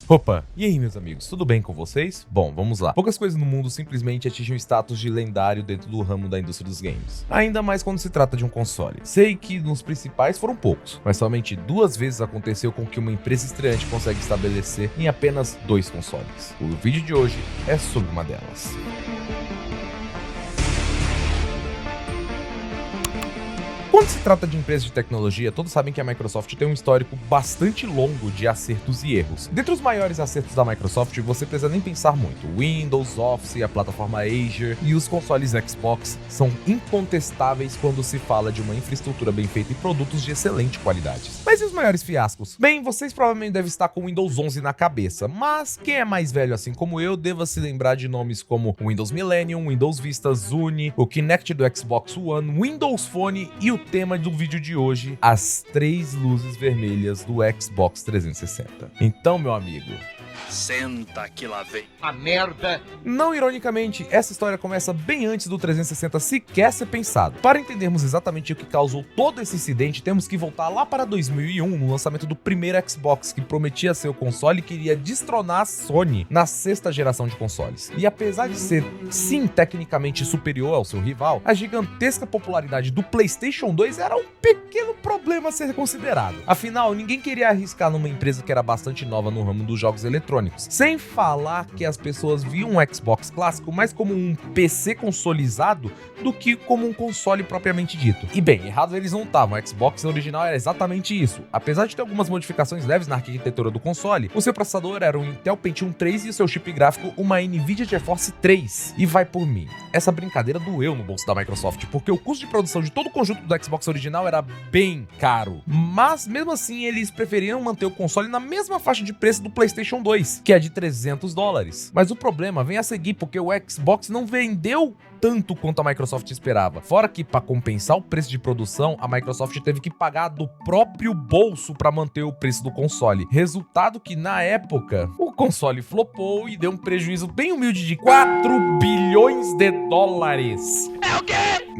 Opa, e aí meus amigos, tudo bem com vocês? Bom, vamos lá. Poucas coisas no mundo simplesmente atingem o status de lendário dentro do ramo da indústria dos games. Ainda mais quando se trata de um console. Sei que nos principais foram poucos, mas somente 2 vezes aconteceu com que uma empresa estreante consegue estabelecer em apenas 2 consoles. O vídeo de hoje é sobre uma delas. Quando se trata de empresas de tecnologia, todos sabem que a Microsoft tem um histórico bastante longo de acertos e erros. Dentre os maiores acertos da Microsoft, você precisa nem pensar muito. Windows, Office, a plataforma Azure e os consoles Xbox são incontestáveis quando se fala de uma infraestrutura bem feita e produtos de excelente qualidade. Mas e os maiores fiascos? Bem, vocês provavelmente devem estar com o Windows 11 na cabeça, mas quem é mais velho assim como eu, deva se lembrar de nomes como Windows Millennium, Windows Vista, Zune, o Kinect do Xbox One, Windows Phone e o tema do vídeo de hoje, as 3 luzes vermelhas do Xbox 360. Então, meu amigo, senta que lá vem a merda. Não ironicamente, essa história começa bem antes do 360 sequer ser pensado. Para entendermos exatamente o que causou todo esse incidente, temos que voltar lá para 2001, no lançamento do primeiro Xbox, que prometia ser o console que iria destronar a Sony na 6ª geração de consoles. E apesar de ser, sim, tecnicamente superior ao seu rival, a gigantesca popularidade do PlayStation 2 era um pequeno problema a ser considerado. Afinal, ninguém queria arriscar numa empresa que era bastante nova no ramo dos jogos eletrônicos. Sem falar que as pessoas viam um Xbox clássico mais como um PC consolizado do que como um console propriamente dito. E bem, errados eles não estavam, o Xbox original era exatamente isso. Apesar de ter algumas modificações leves na arquitetura do console, o seu processador era um Intel Pentium 3 e o seu chip gráfico uma Nvidia GeForce 3. E vai por mim, essa brincadeira doeu no bolso da Microsoft, porque o custo de produção de todo o conjunto do Xbox original era bem caro. Mas mesmo assim eles preferiram manter o console na mesma faixa de preço do PlayStation 2, que é de $300. Mas o problema vem a seguir, porque o Xbox não vendeu tanto quanto a Microsoft esperava. Fora que, para compensar o preço de produção, a Microsoft teve que pagar do próprio bolso para manter o preço do console. Resultado que, na época, o console flopou e deu um prejuízo bem humilde de $4 bilhões. É o quê?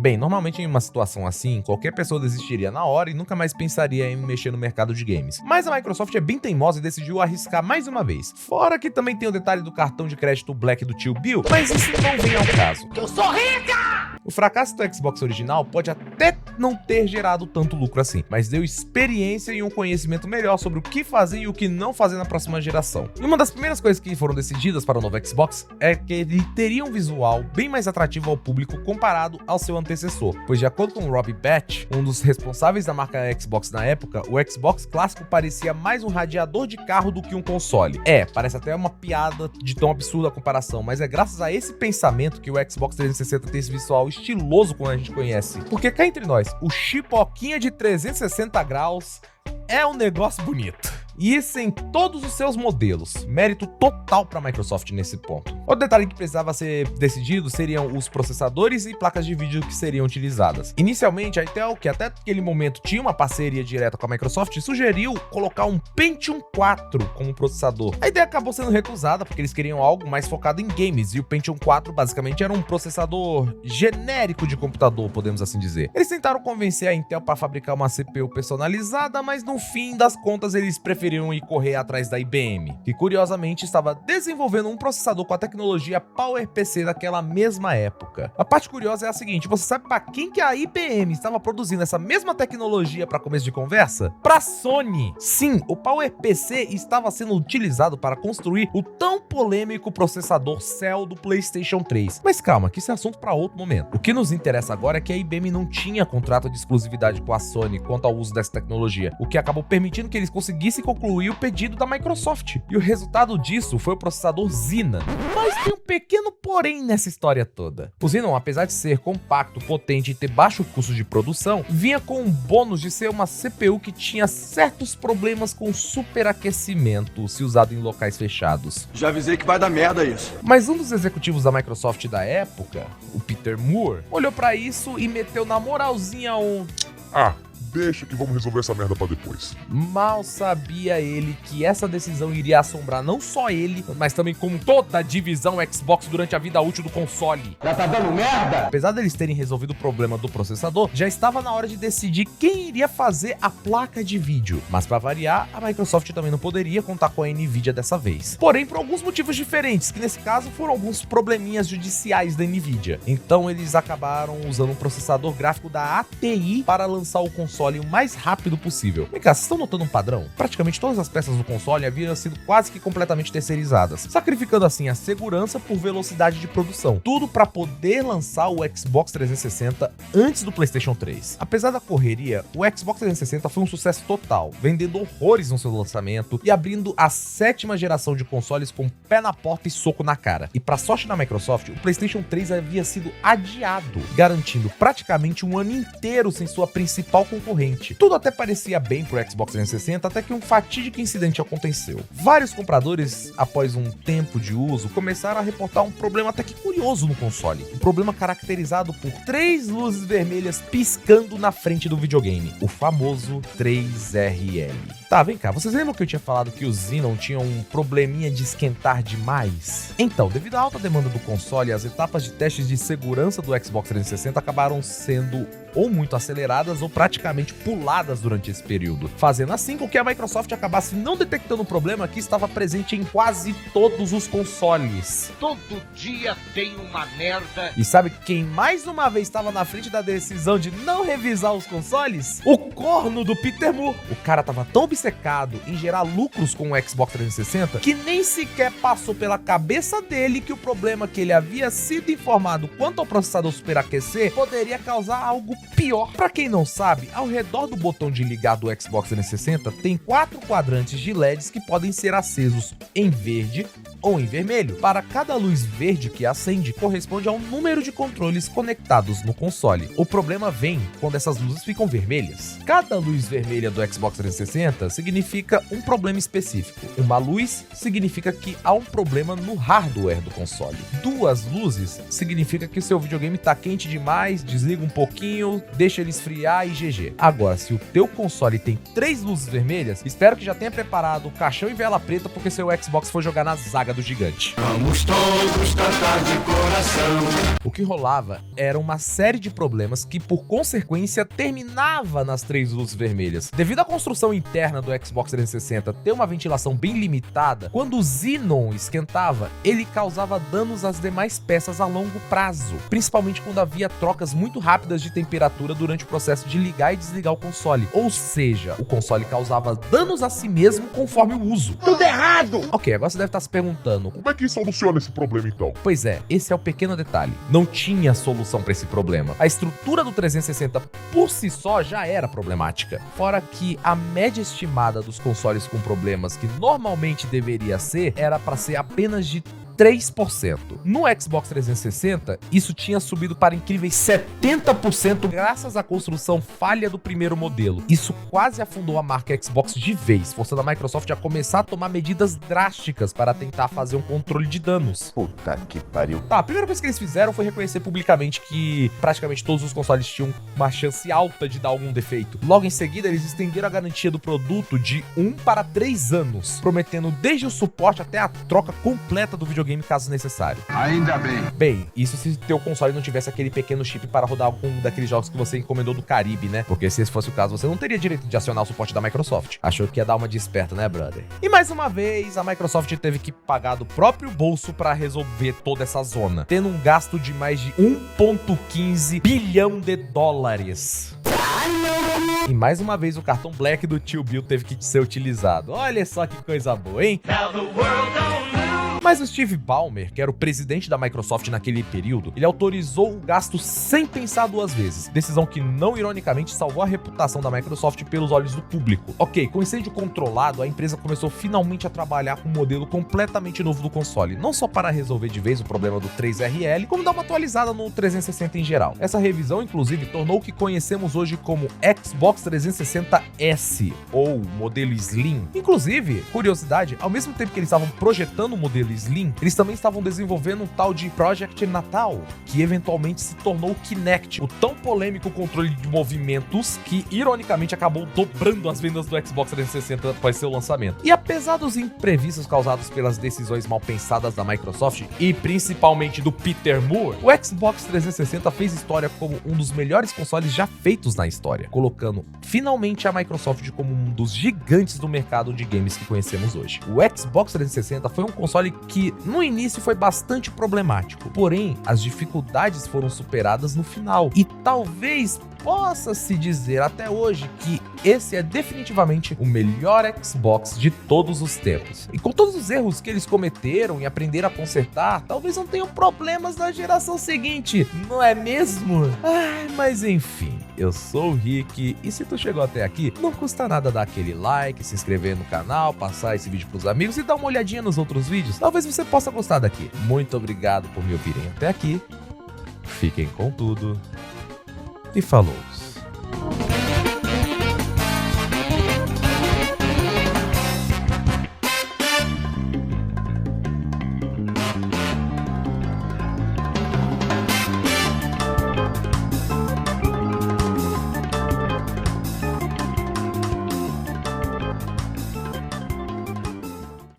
Bem, normalmente em uma situação assim, qualquer pessoa desistiria na hora e nunca mais pensaria em mexer no mercado de games. Mas a Microsoft é bem teimosa e decidiu arriscar mais uma vez. Fora que também tem o detalhe do cartão de crédito Black do tio Bill, mas isso não vem ao caso. Eu sou rica! O fracasso do Xbox original pode até não ter gerado tanto lucro assim, mas deu experiência e um conhecimento melhor sobre o que fazer e o que não fazer na próxima geração. E uma das primeiras coisas que foram decididas para o novo Xbox é que ele teria um visual bem mais atrativo ao público comparado ao seu antecessor, pois de acordo com Robbie Batch, um dos responsáveis da marca Xbox na época, o Xbox clássico parecia mais um radiador de carro do que um console. Parece até uma piada de tão absurda a comparação, mas é graças a esse pensamento que o Xbox 360 tem esse visual estiloso como a gente conhece. Porque cá entre nós, o chipoquinha de 360 graus é um negócio bonito. E isso em todos os seus modelos. Mérito total para a Microsoft nesse ponto. Outro detalhe que precisava ser decidido seriam os processadores e placas de vídeo que seriam utilizadas. Inicialmente, a Intel, que até aquele momento tinha uma parceria direta com a Microsoft, sugeriu colocar um Pentium 4 como processador. A ideia acabou sendo recusada porque eles queriam algo mais focado em games, e o Pentium 4 basicamente era um processador genérico de computador, podemos assim dizer. Eles tentaram convencer a Intel para fabricar uma CPU personalizada, mas no fim das contas eles preferiram ir correr atrás da IBM, que curiosamente estava desenvolvendo um processador com a tecnologia PowerPC naquela mesma época. A parte curiosa é a seguinte: você sabe para quem que a IBM estava produzindo essa mesma tecnologia para começo de conversa? Para Sony! Sim, o PowerPC estava sendo utilizado para construir o tão polêmico processador Cell do PlayStation 3. Mas calma, que isso é assunto para outro momento. O que nos interessa agora é que a IBM não tinha contrato de exclusividade com a Sony quanto ao uso dessa tecnologia, o que acabou permitindo que eles conseguissem concluir o pedido da Microsoft. E o resultado disso foi o processador Xenon. Mas tem um pequeno porém nessa história toda. O Xenon, apesar de ser compacto, potente e ter baixo custo de produção, vinha com um bônus de ser uma CPU que tinha certos problemas com superaquecimento se usado em locais fechados. Já avisei que vai dar merda isso. Mas um dos executivos da Microsoft da época, o Peter Moore, olhou pra isso e meteu na moralzinha um... Deixa que vamos resolver essa merda pra depois. Mal sabia ele que essa decisão iria assombrar não só ele, mas também como toda a divisão Xbox durante a vida útil do console. Já tá dando merda? Apesar deles terem resolvido o problema do processador, já estava na hora de decidir quem iria fazer a placa de vídeo. Mas para variar, a Microsoft também não poderia contar com a Nvidia dessa vez. Porém, por alguns motivos diferentes, que nesse caso foram alguns probleminhas judiciais da Nvidia. Então eles acabaram usando um processador gráfico da ATI para lançar o console o mais rápido possível. Vem cá, vocês estão notando um padrão? Praticamente todas as peças do console haviam sido quase que completamente terceirizadas, sacrificando assim a segurança por velocidade de produção. Tudo para poder lançar o Xbox 360 antes do PlayStation 3. Apesar da correria, o Xbox 360 foi um sucesso total, vendendo horrores no seu lançamento e abrindo a 7ª geração de consoles com pé na porta e soco na cara. E para sorte da Microsoft, o PlayStation 3 havia sido adiado, garantindo praticamente um ano inteiro sem sua principal concorrente. Tudo até parecia bem pro Xbox 360 até que um fatídico incidente aconteceu. Vários compradores, após um tempo de uso, começaram a reportar um problema até que curioso no console. Um problema caracterizado por 3 luzes vermelhas piscando na frente do videogame. O famoso 3RL. Tá, vem cá, vocês lembram que eu tinha falado que os Xenon tinham um probleminha de esquentar demais? Então, devido à alta demanda do console, as etapas de testes de segurança do Xbox 360 acabaram sendo ou muito aceleradas ou praticamente puladas durante esse período, fazendo assim com que a Microsoft acabasse não detectando o problema que estava presente em quase todos os consoles. Todo dia tem uma merda. E sabe quem mais uma vez estava na frente da decisão de não revisar os consoles? O corno do Peter Moore. O cara tava tão obcecado em gerar lucros com o Xbox 360 que nem sequer passou pela cabeça dele que o problema que ele havia sido informado quanto ao processador superaquecer poderia causar algo pior. Pra quem não sabe, ao redor do botão de ligar do Xbox 360 tem 4 quadrantes de LEDs que podem ser acesos em verde ou em vermelho. Para cada luz verde que acende, corresponde ao número de controles conectados no console. O problema vem quando essas luzes ficam vermelhas. Cada luz vermelha do Xbox 360 significa um problema específico. Uma luz significa que há um problema no hardware do console. 2 luzes significa que seu videogame tá quente demais, desliga um pouquinho, deixa ele esfriar e GG. Agora, se o teu console tem 3 luzes vermelhas, espero que já tenha preparado o caixão e vela preta porque seu Xbox foi jogar na zaga do gigante. Vamos todos cantar de coração. O que rolava era uma série de problemas que, por consequência, terminava nas 3 luzes vermelhas. Devido à construção interna do Xbox 360 ter uma ventilação bem limitada, quando o Xenon esquentava, ele causava danos às demais peças a longo prazo, principalmente quando havia trocas muito rápidas de temperatura durante o processo de ligar e desligar o console. Ou seja, o console causava danos a si mesmo conforme o uso. Tudo errado! Ok, agora você deve estar se perguntando: Como é que soluciona esse problema então? pois é, esse é o pequeno detalhe. Não tinha solução para esse problema. A estrutura do 360 por si só já era problemática. Fora que a média estimada dos consoles com problemas que normalmente deveria ser, era para ser apenas de 3%. No Xbox 360, isso tinha subido para incríveis 70% graças à construção falha do primeiro modelo. Isso quase afundou a marca Xbox de vez, forçando a Microsoft a começar a tomar medidas drásticas para tentar fazer um controle de danos. Puta que pariu. Tá, a primeira coisa que eles fizeram foi reconhecer publicamente que praticamente todos os consoles tinham uma chance alta de dar algum defeito. Logo em seguida, eles estenderam a garantia do produto de 1 para 3 anos, prometendo desde o suporte até a troca completa do videogame caso necessário. Ainda bem. Bem, isso se teu console não tivesse aquele pequeno chip para rodar algum daqueles jogos que você encomendou do Caribe, né? Porque se esse fosse o caso, você não teria direito de acionar o suporte da Microsoft. Achou que ia dar uma de esperto, né, brother? E mais uma vez, a Microsoft teve que pagar do próprio bolso para resolver toda essa zona, tendo um gasto de mais de 1,15 bilhão de dólares. E mais uma vez o cartão Black do tio Bill teve que ser utilizado. Olha só que coisa boa, hein? Mas o Steve Ballmer, que era o presidente da Microsoft naquele período, ele autorizou o gasto sem pensar 2 vezes. Decisão que, não ironicamente, salvou a reputação da Microsoft pelos olhos do público. Ok, com incêndio controlado, a empresa começou finalmente a trabalhar com um modelo completamente novo do console. Não só para resolver de vez o problema do 3RL, como dar uma atualizada no 360 em geral. Essa revisão, inclusive, tornou o que conhecemos hoje como Xbox 360S, ou modelo Slim. Inclusive, curiosidade, ao mesmo tempo que eles estavam projetando o modelo Slim, eles também estavam desenvolvendo um tal de Project Natal, que eventualmente se tornou o Kinect, o tão polêmico controle de movimentos que, ironicamente, acabou dobrando as vendas do Xbox 360 após seu lançamento. E apesar dos imprevistos causados pelas decisões mal pensadas da Microsoft e principalmente do Peter Moore, o Xbox 360 fez história como um dos melhores consoles já feitos na história, colocando finalmente a Microsoft como um dos gigantes do mercado de games que conhecemos hoje. O Xbox 360 foi um console que no início foi bastante problemático, porém as dificuldades foram superadas no final e talvez possa-se dizer até hoje que esse é definitivamente o melhor Xbox de todos os tempos. E com todos os erros que eles cometeram e aprenderam a consertar, talvez não tenham problemas na geração seguinte, não é mesmo? Mas enfim, eu sou o Rick e se tu chegou até aqui, não custa nada dar aquele like, se inscrever no canal, passar esse vídeo pros amigos e dar uma olhadinha nos outros vídeos. Talvez você possa gostar daqui. Muito obrigado por me ouvirem até aqui. Fiquem com tudo. E falou.